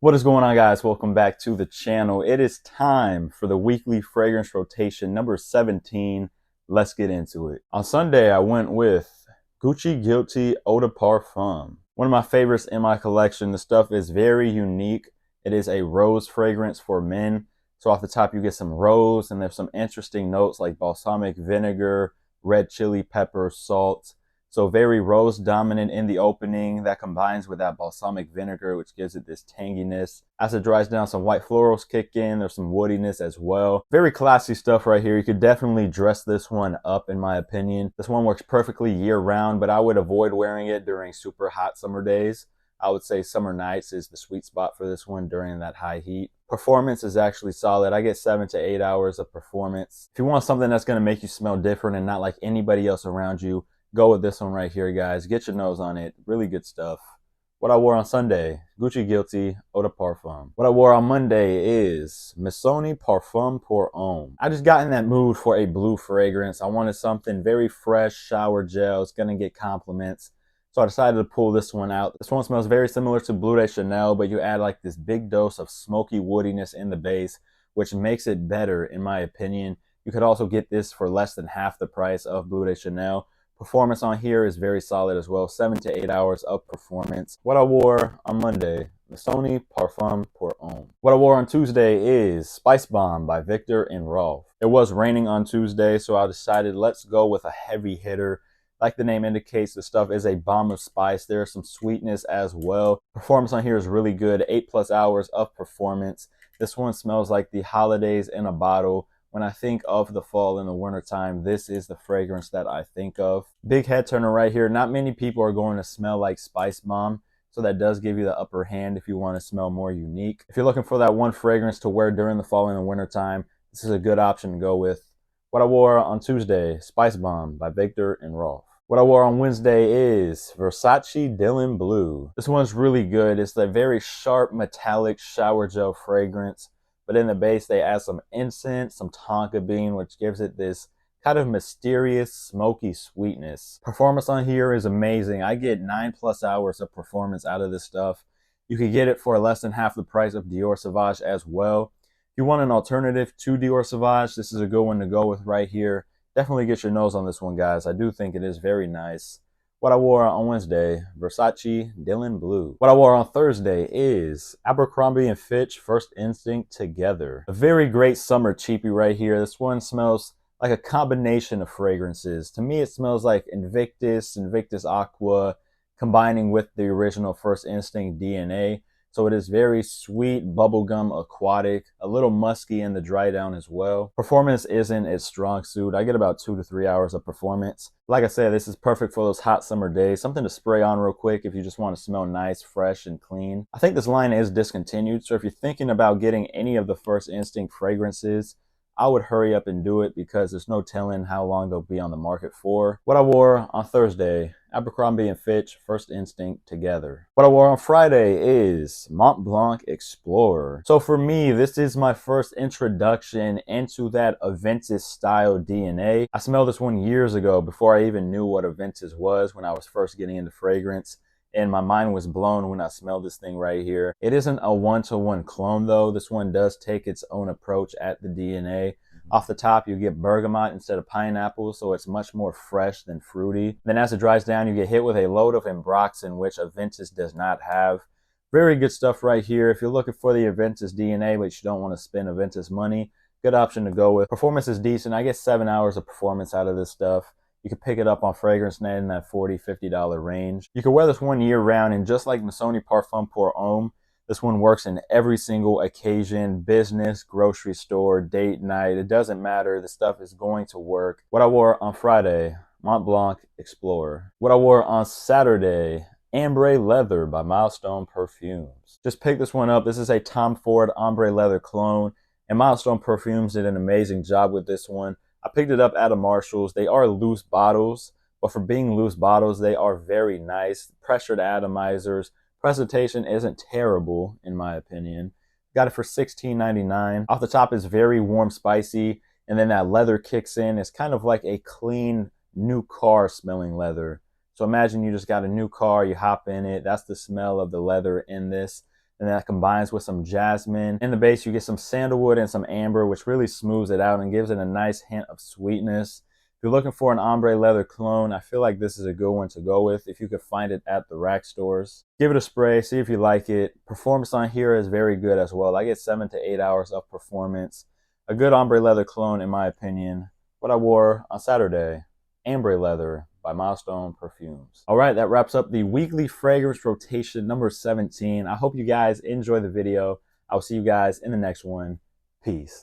What is going on, guys? Welcome back to the channel. It is time for the weekly fragrance rotation number 17. Let's get into it. On Sunday, I went with Gucci Guilty Eau de Parfum. One of my favorites in my collection. The stuff is very unique. It is a rose fragrance for men. So off the top, you get some rose, and there's some interesting notes like balsamic vinegar, red chili pepper, salt. So very rose dominant in the opening that combines with that balsamic vinegar, which gives it this tanginess. As it dries down, some white florals kick in. There's some woodiness as well. Very classy stuff right here. You could definitely dress this one up, in my opinion. This one works perfectly year round, but I would avoid wearing it during super hot summer days. I would say summer nights is the sweet spot for this one during that high heat. Performance is actually solid. I get 7 to 8 hours of performance. If you want something that's going to make you smell different and not like anybody else around you, go with this one right here, guys. Get your nose on it. Really good stuff. What I wore on Sunday, Gucci Guilty Eau de Parfum. What I wore on Monday is Missoni Parfum Pour Homme. I just got in that mood for a blue fragrance. I wanted something very fresh, shower gel. It's going to get compliments. So I decided to pull this one out. This one smells very similar to Bleu de Chanel, but you add like this big dose of smoky woodiness in the base, which makes it better, in my opinion. You could also get this for less than half the price of Bleu de Chanel. Performance on here is very solid as well. 7 to 8 hours of performance. What I wore on Monday, Missoni Parfum Pour Homme. What I wore on Tuesday is Spice Bomb by Viktor and Rolf. It was raining on Tuesday, so I decided let's go with a heavy hitter. Like the name indicates, the stuff is a bomb of spice. There's some sweetness as well. Performance on here is really good. 8+ hours of performance. This one smells like the holidays in a bottle. When I think of the fall and the winter time, this is the fragrance that I think of. Big head turner right here. Not many people are going to smell like Spice Bomb, so that does give you the upper hand if you want to smell more unique. If you're looking for that one fragrance to wear during the fall and the winter time, this is a good option to go with. What I wore on Tuesday, Spice Bomb by Viktor and Rolf. What I wore on Wednesday is Versace Dylan Blue. This one's really good. It's a very sharp metallic shower gel fragrance. But in the base, they add some incense, some tonka bean, which gives it this kind of mysterious, smoky sweetness. Performance on here is amazing. I get 9+ hours of performance out of this stuff. You can get it for less than half the price of Dior Sauvage as well. If you want an alternative to Dior Sauvage, this is a good one to go with right here. Definitely get your nose on this one, guys. I do think it is very nice. What I wore on Wednesday, Versace Dylan Blue. What I wore on Thursday is Abercrombie & Fitch First Instinct Together. A very great summer cheapie right here. This one smells like a combination of fragrances. To me, it smells like Invictus, Invictus Aqua, combining with the original First Instinct DNA. So it is very sweet, bubblegum, aquatic, a little musky in the dry down as well. Performance isn't its strong suit. I get about 2 to 3 hours of performance. Like I said, this is perfect for those hot summer days. Something to spray on real quick if you just want to smell nice, fresh, and clean. I think this line is discontinued, so if you're thinking about getting any of the First Instinct fragrances, I would hurry up and do it because there's no telling how long they'll be on the market for. What I wore on Thursday, Abercrombie & Fitch First Instinct Together. What I wore on Friday is Mont Blanc Explorer. So for me, this is my first introduction into that Aventus style DNA. I smelled this one years ago before I even knew what Aventus was when I was first getting into fragrance. And my mind was blown when I smelled this thing right here. It isn't a one-to-one clone though. This one does take its own approach at the DNA. Off the top, you get bergamot instead of pineapple, so it's much more fresh than fruity. Then as it dries down, you get hit with a load of Ambroxan, which Aventus does not have. Very good stuff right here. If you're looking for the Aventus DNA, but you don't want to spend Aventus money, good option to go with. Performance is decent. I get 7 hours of performance out of this stuff. You can pick it up on FragranceNet in that $40, $50 range. You can wear this one year round, and just like Missoni Parfum Pour Homme, this one works in every single occasion, business, grocery store, date night. It doesn't matter. The stuff is going to work. What I wore on Friday, Mont Blanc Explorer. What I wore on Saturday, Ambre Leather by Milestone Perfumes. Just pick this one up. This is a Tom Ford Ambre Leather clone, and Milestone Perfumes did an amazing job with this one. I picked it up at a Marshall's. They are loose bottles, but for being loose bottles, they are very nice. Pressured atomizers. Presentation isn't terrible, in my opinion. Got it for $16.99. Off the top is very warm, spicy, and then that leather kicks in. It's kind of like a clean, new car smelling leather. So imagine you just got a new car, you hop in it. That's the smell of the leather in this. and that combines with some jasmine. In the base, you get some sandalwood and some amber, which really smooths it out and gives it a nice hint of sweetness. If you're looking for an ombre leather cologne, I feel like this is a good one to go with if you could find it at the rack stores. Give it a spray, see if you like it. Performance on here is very good as well. I get 7 to 8 hours of performance. A good ombre leather cologne in my opinion. What I wore on Saturday, Ambre Leather by Milestone Perfumes. All right, that wraps up the weekly fragrance rotation number 17. I hope you guys enjoy the video. I'll see you guys in the next one. Peace.